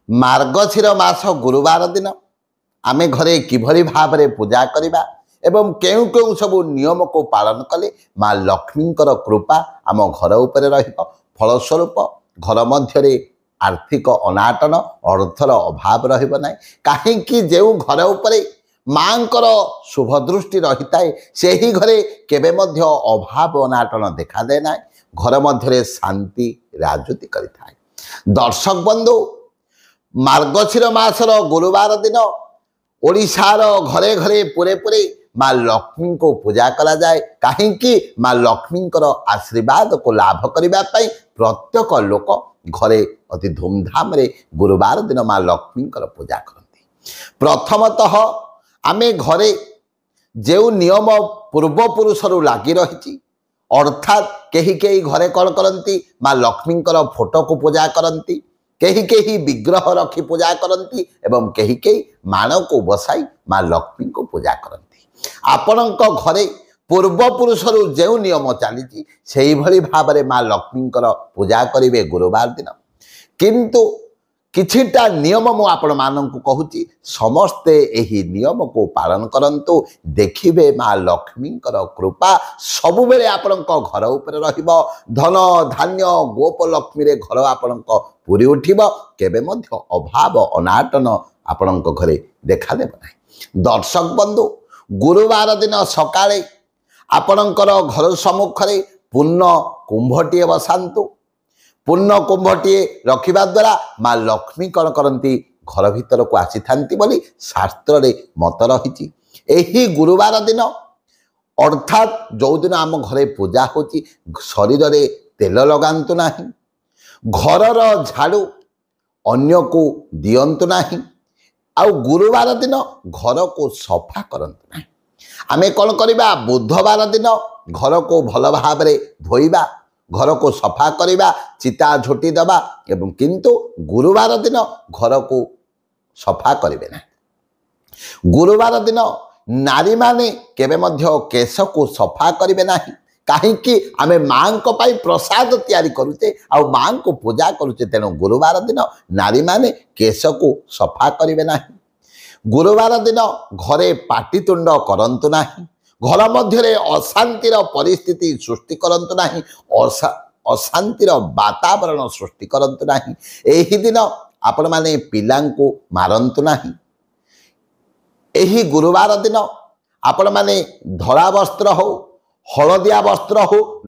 मार्गशीर मास गुरुवार दिन आमे घरे किभली भाव पूजा करवा एवं केउ केउ सब नियम को पालन कले माँ लक्ष्मी कृपा आम घर उपर फलस्वरूप घर मध्य आर्थिक अनाटन अर्थर अभाव रहिबो नाही कहीं जो घर उपर माँ शुभ दृष्टि रही थाए से ही घरे केबे मध्य अभाव अनाटन देखा दे ना घर मध्य शांति राजूति करिथाए। दर्शक बंधु मार्गशीर मासर गुरुवार दिन ओडिशार घरे घरे पुरे पुरे माँ लक्ष्मी को पूजा करा जाए कहीं माँ लक्ष्मी आशीर्वाद को लाभ करने प्रत्येक लोक घरे अति धूमधाम रे गुरुवार दिन माँ लक्ष्मी पूजा करती। प्रथमतः आमे घरे जो नियम पूर्वपुरुष लगी रही अर्थात कहीं कहीं घरे कौन करती माँ लक्ष्मी फोटो को पूजा करती कहीं कहीं विग्रह रखी पूजा करती एवं कहीं कहीं माण को बसाई माँ लक्ष्मी को पूजा करती। आपण घरे पूर्वपुरुष जो नियम चली से भाव में माँ लक्ष्मी पूजा करेंगे गुरुवार दिन किंतु किछिटा नियम मु आपण मानक कहूँ समस्ते यही नियम को पालन करंतु देखिबे माँ लक्ष्मी कृपा सबु बेले आपण घर उपर रहिबो धन धान्य गोपलक्ष्मी रे घर आपण पूरी उठिबो केबे मध्य अभाव अनाटन आपण घरे देखा देबो नाही। दर्शक बंधु गुरुवार दिन सकाळे आपणकर घर सम्मुख रे पूर्ण कुंभटीए बसांतु पूर्ण कुंभटीए रखिबा द्वारा माँ लक्ष्मी कौन करती घर भीतर को आसी थांती बोली शास्त्र रे मत रही। एही गुरुवार दिन अर्थात जो दिन आम घरे पूजा होची शरीर रे तेल लगांतु नाही घरर झाड़ू अन्य को दियंतु नाही आउ गुरुवार दिन घर को सफा करंतु नाही। आमे कौन करिबा बुधवार दिन घर को भल भाव रे धोइबा घर को सफा करवा चिता झोटी दबा एवं किंतु गुरुवार दिन घर को सफा करेंगे ना। गुरुवार दिन नारी माने केबे मध्य केश को सफा करेंगे ना कहीं आमे माँ को पाई प्रसाद तैयारी करुचे आ माँ को पूजा करुचे तेणु गुरुवार दिन नारी माने केश को सफा करेंगे ना। गुरुवार दिन घरे पाटितुंड करंतु नाही घर मध्य अशांतिर परिस्थिति सृष्टि करंतु नाही अशांतिर वातावरण सृष्टि करंतु नाही। एही दिन आपण माने पिलांको मारंतु नाही। एही गुरुवार दिन आपण माने धड़ा वस्त्र हो हलदिया वस्त्र हो